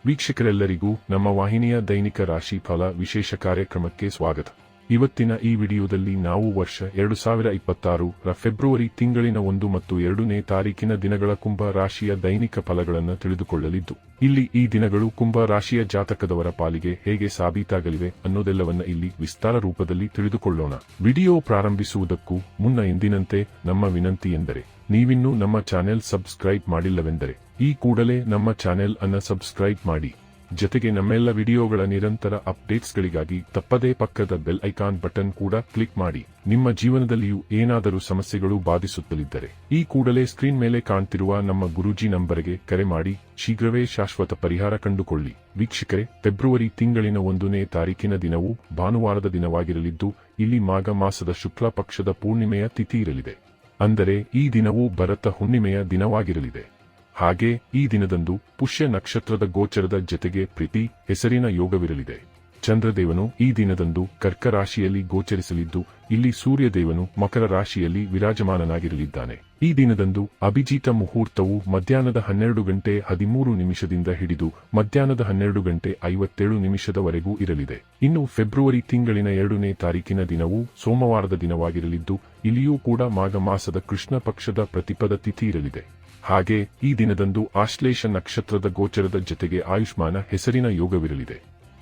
ವೀಕ್ಷಕರೆಲ್ಲರಿಗೂ ನಮ್ಮ ವಾಹಿನಿಯ ದೈನಿಕ ರಾಶಿ ಫಲ ವಿಶೇಷ ಕಾರ್ಯಕ್ರಮಕ್ಕೆ ಸ್ವಾಗತ. ಇವತ್ತಿನ ಈ ವಿಡಿಯೋದಲ್ಲಿ ನಾವು ವರ್ಷ 2026ರ ಫೆಬ್ರವರಿ ತಿಂಗಳಿನ 1 ಮತ್ತು 2ನೇ ತಾರೀಕಿನ ದಿನಗಳ ಕುಂಭ ರಾಶಿಯ ದೈನಿಕ ಫಲಗಳನ್ನು ತಿಳಿದುಕೊಳ್ಳಲಿದ್ದು, ಇಲ್ಲಿ ಈ ದಿನಗಳು ಕುಂಭ ರಾಶಿಯ ಜಾತಕದವರ ಪಾಲಿಗೆ ಹೇಗೆ ಸಾಬೀತಾಗಲಿವೆ ಅನ್ನೋದೆಲ್ಲವನ್ನ ಇಲ್ಲಿ ವಿಸ್ತಾರ ರೂಪದಲ್ಲಿ ತಿಳಿದುಕೊಳ್ಳೋಣ. ವಿಡಿಯೋ ಪ್ರಾರಂಭಿಸುವುದಕ್ಕೂ ಮುನ್ನ ಎಂದಿನಂತೆ ನಮ್ಮ ವಿನಂತಿ ಎಂದರೆ, ನೀವಿನ್ನೂ ನಮ್ಮ ಚಾನೆಲ್ ಸಬ್ಸ್ಕ್ರೈಬ್ ಮಾಡಿಲ್ಲವೆಂದರೆ ಈ ಕೂಡಲೇ ನಮ್ಮ ಚಾನೆಲ್ ಅನ್ನು ಸಬ್ಸ್ಕ್ರೈಬ್ ಮಾಡಿ. ಜೊತೆಗೆ ನಮ್ಮೆಲ್ಲ ವಿಡಿಯೋಗಳ ನಿರಂತರ ಅಪ್ಡೇಟ್ಸ್ಗಳಿಗಾಗಿ ತಪ್ಪದೇ ಪಕ್ಕದ ಬೆಲ್ ಐಕಾನ್ ಬಟನ್ ಕೂಡ ಕ್ಲಿಕ್ ಮಾಡಿ. ನಿಮ್ಮ ಜೀವನದಲ್ಲಿಯೂ ಏನಾದರೂ ಸಮಸ್ಯೆಗಳು ಬಾಧಿಸುತ್ತಲಿದ್ದರೆ ಈ ಕೂಡಲೇ ಸ್ಕ್ರೀನ್ ಮೇಲೆ ಕಾಣ್ತಿರುವ ನಮ್ಮ ಗುರೂಜಿ ನಂಬರ್ಗೆ ಕರೆ ಮಾಡಿ ಶೀಘ್ರವೇ ಶಾಶ್ವತ ಪರಿಹಾರ ಕಂಡುಕೊಳ್ಳಿ. ವೀಕ್ಷಕರೇ, ಫೆಬ್ರವರಿ ತಿಂಗಳಿನ 1ನೇ ತಾರೀಕಿನ ದಿನವು ಭಾನುವಾರದ ದಿನವಾಗಿರಲಿದ್ದು, ಇಲ್ಲಿ ಮಾಘ ಮಾಸದ ಶುಕ್ಲ ಪಕ್ಷದ ಪೂರ್ಣಿಮೆಯ ತಿಥಿ ಇರಲಿದೆ. ಅಂದರೆ ಈ ದಿನವು ಭರತ ಹುಣ್ಣಿಮೆಯ ದಿನವಾಗಿರಲಿದೆ. ಹಾಗೆ ಈ ದಿನದಂದು ಪುಷ್ಯ ನಕ್ಷತ್ರದ ಗೋಚರದ ಜತೆಗೆ ಪ್ರೀತಿ ಹೆಸರಿನ ಯೋಗವಿರಲಿದೆ. ಚಂದ್ರದೇವನು ಈ ದಿನದಂದು ಕರ್ಕ ರಾಶಿಯಲ್ಲಿ ಗೋಚರಿಸಲಿದ್ದು, ಇಲ್ಲಿ ಸೂರ್ಯದೇವನು ಮಕರ ರಾಶಿಯಲ್ಲಿ ವಿರಾಜಮಾನನಾಗಿರಲಿದ್ದಾನೆ. ಈ ದಿನದಂದು ಅಭಿಜಿತ ಮುಹೂರ್ತವು ಮಧ್ಯಾಹ್ನದ 12:13 ಹಿಡಿದು ಮಧ್ಯಾಹ್ನದ 12:57 ಇರಲಿದೆ. ಇನ್ನು ಫೆಬ್ರವರಿ ತಿಂಗಳಿನ 2ನೇ ತಾರೀಕಿನ ದಿನವು ಸೋಮವಾರದ ದಿನವಾಗಿರಲಿದ್ದು, ಇಲ್ಲಿಯೂ ಕೂಡ ಮಾಘ ಮಾಸದ ಕೃಷ್ಣ ಪಕ್ಷದ ಪ್ರತಿಪದ ತಿಥಿ ಇರಲಿದೆ. ಹಾಗೆ ಈ ದಿನದಂದು ಆಶ್ಲೇಷ ನಕ್ಷತ್ರದ ಗೋಚರದ ಜತೆಗೆ ಆಯುಷ್ಮಾನ ಹೆಸರಿನ ಯೋಗವಿರಲಿದೆ.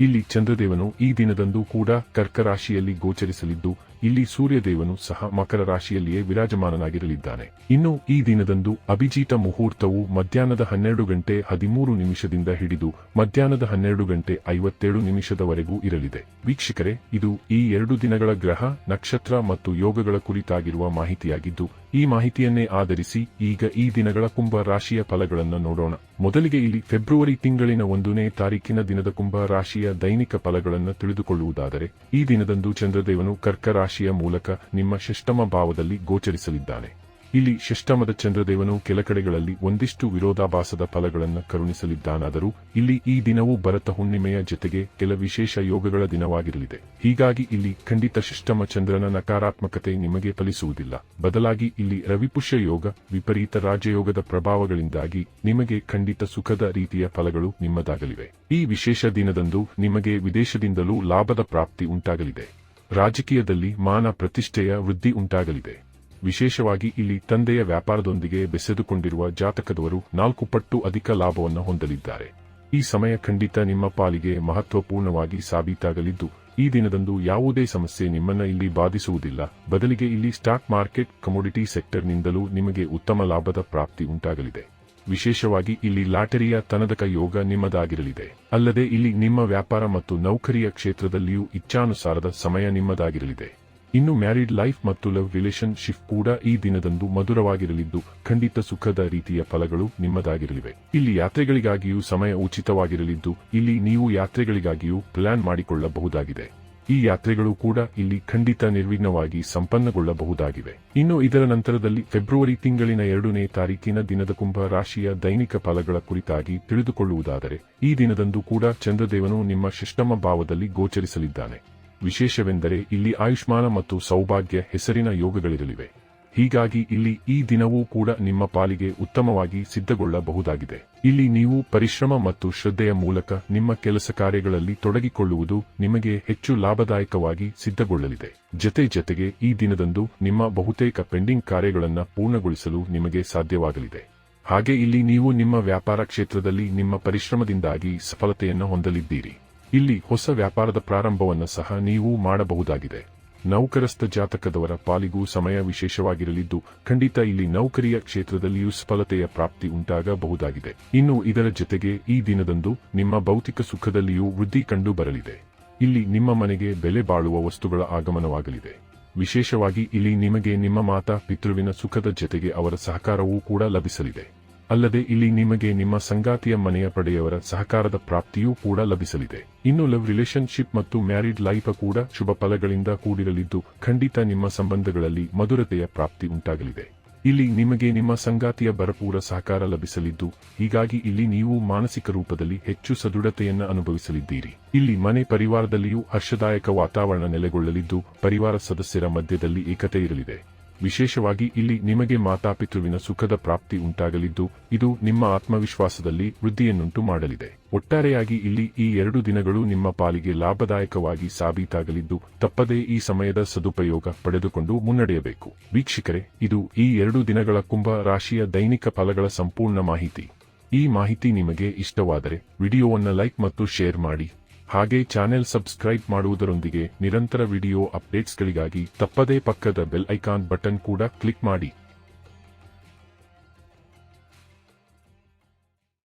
ಇಲ್ಲಿ ಚಂದ್ರದೇವನು ಈ ದಿನದಂದು ಕೂಡ ಕರ್ಕ ರಾಶಿಯಲ್ಲಿ ಗೋಚರಿಸಲಿದ್ದು, ಇಲ್ಲಿ ಸೂರ್ಯದೇವನು ಸಹ ಮಕರ ರಾಶಿಯಲ್ಲಿಯೇ ವಿರಾಜಮಾನನಾಗಿರಲಿದ್ದಾನೆ. ಇನ್ನು ಈ ದಿನದಂದು ಅಭಿಜಿತ ಮುಹೂರ್ತವು ಮಧ್ಯಾಹ್ನದ 12:13 ಹಿಡಿದು ಮಧ್ಯಾಹ್ನದ 12:57 ಇರಲಿದೆ. ವೀಕ್ಷಕರೇ, ಇದು ಈ 2 ದಿನಗಳ ಗ್ರಹ, ನಕ್ಷತ್ರ ಮತ್ತು ಯೋಗಗಳ ಕುರಿತಾಗಿರುವ ಮಾಹಿತಿಯಾಗಿದ್ದು, ಈ ಮಾಹಿತಿಯನ್ನೇ ಆಧರಿಸಿ ಈಗ ಈ ದಿನಗಳ ಕುಂಭ ರಾಶಿಯ ಫಲಗಳನ್ನು ನೋಡೋಣ. ಮೊದಲಿಗೆ ಇಲ್ಲಿ ಫೆಬ್ರವರಿ ತಿಂಗಳಿನ 1ನೇ ತಾರೀಕಿನ ದಿನದ ಕುಂಭ ರಾಶಿಯ ದೈನಿಕ ಫಲಗಳನ್ನು ತಿಳಿದುಕೊಳ್ಳುವುದಾದರೆ, ಈ ದಿನದಂದು ಚಂದ್ರದೇವನು ಕರ್ಕ ರಾಶಿಯ ಮೂಲಕ ನಿಮ್ಮ ಷಷ್ಠಮ ಭಾವದಲ್ಲಿ ಗೋಚರಿಸಲಿದ್ದಾನೆ. ಇಲ್ಲಿ ಷಷ್ಠಮದ ಚಂದ್ರದೇವನು ಕೆಲ ಕಡೆಗಳಲ್ಲಿ ಒಂದಿಷ್ಟು ವಿರೋಧಾಭಾಸದ ಫಲಗಳನ್ನು ಕರುಣಿಸಲಿದ್ದಾನಾದರೂ, ಇಲ್ಲಿ ಈ ದಿನವೂ ಭರತ ಹುಣ್ಣಿಮೆಯ ಜತೆಗೆ ಕೆಲ ವಿಶೇಷ ಯೋಗಗಳ ದಿನವಾಗಿರಲಿದೆ. ಹೀಗಾಗಿ ಇಲ್ಲಿ ಖಂಡಿತ ಷಷ್ಠಮ ಚಂದ್ರನ ನಕಾರಾತ್ಮಕತೆ ನಿಮಗೆ ಫಲಿಸುವುದಿಲ್ಲ. ಬದಲಾಗಿ ಇಲ್ಲಿ ರವಿಪುಷ್ಯ ಯೋಗ, ವಿಪರೀತ ರಾಜಯೋಗದ ಪ್ರಭಾವಗಳಿಂದಾಗಿ ನಿಮಗೆ ಖಂಡಿತ ಸುಖದ ರೀತಿಯ ಫಲಗಳು ನಿಮ್ಮದಾಗಲಿವೆ. ಈ ವಿಶೇಷ ದಿನದಂದು ನಿಮಗೆ ವಿದೇಶದಿಂದಲೂ ಲಾಭದ ಪ್ರಾಪ್ತಿ ಉಂಟಾಗಲಿದೆ. ರಾಜಕೀಯದಲ್ಲಿ ಮಾನ ಪ್ರತಿಷ್ಠೆಯ ವೃದ್ಧಿ ಉಂಟಾಗಲಿದೆ. ವಿಶೇಷವಾಗಿ ಇಲ್ಲಿ ತಂದೆಯ ವ್ಯಾಪಾರದೊಂದಿಗೆ ಬೆಸೆದುಕೊಂಡಿರುವ ಜಾತಕದವರು 4 ಪಟ್ಟು ಅಧಿಕ ಲಾಭವನ್ನು ಹೊಂದಲಿದ್ದಾರೆ. ಈ ಸಮಯ ಖಂಡಿತ ನಿಮ್ಮ ಪಾಲಿಗೆ ಮಹತ್ವಪೂರ್ಣವಾಗಿ ಸಾಬೀತಾಗಲಿದ್ದು, ಈ ದಿನದಂದು ಯಾವುದೇ ಸಮಸ್ಯೆ ನಿಮ್ಮನ್ನ ಇಲ್ಲಿ ಬಾಧಿಸುವುದಿಲ್ಲ. ಬದಲಿಗೆ ಇಲ್ಲಿ ಸ್ಟಾಕ್ ಮಾರ್ಕೆಟ್, ಕಮೋಡಿಟಿ ಸೆಕ್ಟರ್ನಿಂದಲೂ ನಿಮಗೆ ಉತ್ತಮ ಲಾಭದ ಪ್ರಾಪ್ತಿ ಉಂಟಾಗಲಿದೆ. ವಿಶೇಷವಾಗಿ ಇಲ್ಲಿ ಲಾಟರಿಯ ತನದಕ ಯೋಗ ನಿಮ್ಮದಾಗಿರಲಿದೆ. ಅಲ್ಲದೆ ಇಲ್ಲಿ ನಿಮ್ಮ ವ್ಯಾಪಾರ ಮತ್ತು ನೌಕರಿಯ ಕ್ಷೇತ್ರದಲ್ಲಿಯೂ ಇಚ್ಛಾನುಸಾರದ ಸಮಯ ನಿಮ್ಮದಾಗಿರಲಿದೆ. ಇನ್ನು ಮ್ಯಾರಿಡ್ ಲೈಫ್ ಮತ್ತು ಲವ್ ರಿಲೇಶನ್ಶಿಪ್ ಕೂಡ ಈ ದಿನದಂದು ಮಧುರವಾಗಿರಲಿದ್ದು, ಖಂಡಿತ ಸುಖದ ರೀತಿಯ ಫಲಗಳು ನಿಮ್ಮದಾಗಿರಲಿವೆ. ಇಲ್ಲಿ ಯಾತ್ರೆಗಳಿಗಾಗಿಯೂ ಸಮಯ ಉಚಿತವಾಗಿರಲಿದ್ದು, ಇಲ್ಲಿ ನೀವು ಯಾತ್ರೆಗಳಿಗಾಗಿಯೂ ಪ್ಲಾನ್ ಮಾಡಿಕೊಳ್ಳಬಹುದಾಗಿದೆ. ಈ ಯಾತ್ರೆಗಳು ಕೂಡ ಇಲ್ಲಿ ಖಂಡಿತ ನಿರ್ವಿಘ್ನವಾಗಿ ಸಂಪನ್ನಗೊಳ್ಳಬಹುದಾಗಿವೆ. ಇನ್ನು ಇದರ ನಂತರದಲ್ಲಿ ಫೆಬ್ರವರಿ ತಿಂಗಳಿನ 2ನೇ ತಾರೀಕಿನ ದಿನದ ಕುಂಭ ರಾಶಿಯ ದೈನಿಕ ಫಲಗಳ ಕುರಿತಾಗಿ ತಿಳಿದುಕೊಳ್ಳುವುದಾದರೆ, ಈ ದಿನದಂದು ಕೂಡ ಚಂದ್ರದೇವನು ನಿಮ್ಮ ಷಷ್ಠಮ ಭಾವದಲ್ಲಿ ಗೋಚರಿಸಲಿದ್ದಾನೆ. ವಿಶೇಷವೆಂದರೆ ಇಲ್ಲಿ ಆಯುಷ್ಮಾನ ಮತ್ತು ಸೌಭಾಗ್ಯ ಹೆಸರಿನ ಯೋಗಗಳಿರಲಿವೆ. ಹೀಗಾಗಿ ಇಲ್ಲಿ ಈ ದಿನವೂ ಕೂಡ ನಿಮ್ಮ ಪಾಲಿಗೆ ಉತ್ತಮವಾಗಿ ಸಿದ್ಧಗೊಳ್ಳಬಹುದಾಗಿದೆ. ಇಲ್ಲಿ ನೀವು ಪರಿಶ್ರಮ ಮತ್ತು ಶ್ರದ್ಧೆಯ ಮೂಲಕ ನಿಮ್ಮ ಕೆಲಸ ಕಾರ್ಯಗಳಲ್ಲಿ ತೊಡಗಿಕೊಳ್ಳುವುದು ನಿಮಗೆ ಹೆಚ್ಚು ಲಾಭದಾಯಕವಾಗಿ ಸಿದ್ಧಗೊಳ್ಳಲಿದೆ. ಜತೆಗೆ ಈ ದಿನದಂದು ನಿಮ್ಮ ಬಹುತೇಕ ಪೆಂಡಿಂಗ್ ಕಾರ್ಯಗಳನ್ನು ಪೂರ್ಣಗೊಳಿಸಲು ನಿಮಗೆ ಸಾಧ್ಯವಾಗಲಿದೆ. ಹಾಗೆ ಇಲ್ಲಿ ನೀವು ನಿಮ್ಮ ವ್ಯಾಪಾರ ಕ್ಷೇತ್ರದಲ್ಲಿ ನಿಮ್ಮ ಪರಿಶ್ರಮದಿಂದಾಗಿ ಸಫಲತೆಯನ್ನು ಹೊಂದಲಿದ್ದೀರಿ. ಇಲ್ಲಿ ಹೊಸ ವ್ಯಾಪಾರದ ಪ್ರಾರಂಭವನ್ನು ಸಹ ನೀವು ಮಾಡಬಹುದಾಗಿದೆ. ನೌಕರಸ್ಥ ಜಾತಕದವರ ಪಾಲಿಗೂ ಸಮಯ ವಿಶೇಷವಾಗಿರಲಿದ್ದು, ಖಂಡಿತ ಇಲ್ಲಿ ನೌಕರಿಯ ಕ್ಷೇತ್ರದಲ್ಲಿಯೂ ಸಫಲತೆಯ ಪ್ರಾಪ್ತಿ ಉಂಟಾಗಬಹುದಾಗಿದೆ. ಇನ್ನು ಇದರ ಜತೆಗೆ ಈ ದಿನದಂದು ನಿಮ್ಮ ಭೌತಿಕ ಸುಖದಲ್ಲಿಯೂ ವೃದ್ಧಿ ಕಂಡು ಬರಲಿದೆ. ಇಲ್ಲಿ ನಿಮ್ಮ ಮನೆಗೆ ಬೆಲೆ ಬಾಳುವ ವಸ್ತುಗಳ ಆಗಮನವಾಗಲಿದೆ. ವಿಶೇಷವಾಗಿ ಇಲ್ಲಿ ನಿಮಗೆ ನಿಮ್ಮ ಮಾತಾ ಪಿತೃವಿನ ಸುಖದ ಜತೆಗೆ ಅವರ ಸಹಕಾರವೂ ಕೂಡ ಲಭಿಸಲಿದೆ. ಅಲ್ಲದೆ ಇಲ್ಲಿ ನಿಮಗೆ ನಿಮ್ಮ ಸಂಗಾತಿಯ ಮನೆಯ ಪಡೆಯವರ ಸಹಕಾರದ ಪ್ರಾಪ್ತಿಯೂ ಕೂಡ ಲಭಿಸಲಿದೆ. ಇನ್ನು ಲವ್ ರಿಲೇಶನ್ಶಿಪ್ ಮತ್ತು ಮ್ಯಾರಿಡ್ ಲೈಫ್ ಕೂಡ ಶುಭ ಫಲಗಳಿಂದ ಕೂಡಿರಲಿದ್ದು, ಖಂಡಿತ ನಿಮ್ಮ ಸಂಬಂಧಗಳಲ್ಲಿ ಮಧುರತೆಯ ಪ್ರಾಪ್ತಿ ಉಂಟಾಗಲಿದೆ. ಇಲ್ಲಿ ನಿಮಗೆ ನಿಮ್ಮ ಸಂಗಾತಿಯ ಭರಪೂರ ಸಹಕಾರ ಲಭಿಸಲಿದ್ದು, ಹೀಗಾಗಿ ಇಲ್ಲಿ ನೀವು ಮಾನಸಿಕ ರೂಪದಲ್ಲಿ ಹೆಚ್ಚು ಸದೃಢತೆಯನ್ನು ಅನುಭವಿಸಲಿದ್ದೀರಿ. ಇಲ್ಲಿ ಮನೆ ಪರಿವಾರದಲ್ಲಿಯೂ ಹರ್ಷದಾಯಕ ವಾತಾವರಣ ನೆಲೆಗೊಳ್ಳಲಿದ್ದು, ಪರಿವಾರ ಸದಸ್ಯರ ಮಧ್ಯದಲ್ಲಿ ಏಕತೆ ಇರಲಿದೆ. ವಿಶೇಷವಾಗಿ ಇಲ್ಲಿ ನಿಮಗೆ ಮಾತಾಪಿತೃವಿನ ಸುಖದ ಪ್ರಾಪ್ತಿ ಉಂಟಾಗಲಿದ್ದು ಇದು ನಿಮ್ಮ ಆತ್ಮವಿಶ್ವಾಸದಲ್ಲಿ ವೃದ್ಧಿಯನ್ನುಂಟು ಮಾಡಲಿದೆ. ಒಟ್ಟಾರೆಯಾಗಿ ಇಲ್ಲಿ ಈ 2 ದಿನಗಳು ನಿಮ್ಮ ಪಾಲಿಗೆ ಲಾಭದಾಯಕವಾಗಿ ಸಾಬೀತಾಗಲಿದ್ದು ತಪ್ಪದೇ ಈ ಸಮಯದ ಸದುಪಯೋಗ ಪಡೆದುಕೊಂಡು ಮುನ್ನಡೆಯಬೇಕು. ವೀಕ್ಷಕರೇ, ಇದು ಈ 2 ದಿನಗಳ ಕುಂಭ ರಾಶಿಯ ದೈನಿಕ ಫಲಗಳ ಸಂಪೂರ್ಣ ಮಾಹಿತಿ. ಈ ಮಾಹಿತಿ ನಿಮಗೆ ಇಷ್ಟವಾದರೆ ವಿಡಿಯೋವನ್ನು ಲೈಕ್ ಮತ್ತು ಶೇರ್ ಮಾಡಿ. ಹಾಗೆ ಚಾನೆಲ್ ಸಬ್ಸ್ಕ್ರೈಬ್ ಮಾಡುವುದರೊಂದಿಗೆ ನಿರಂತರ ವಿಡಿಯೋ ಅಪ್ಡೇಟ್ಸ್ಗಳಿಗಾಗಿ ತಪ್ಪದೇ ಪಕ್ಕದ ಬೆಲ್ ಐಕಾನ್ ಬಟನ್ ಕೂಡ ಕ್ಲಿಕ್ ಮಾಡಿ.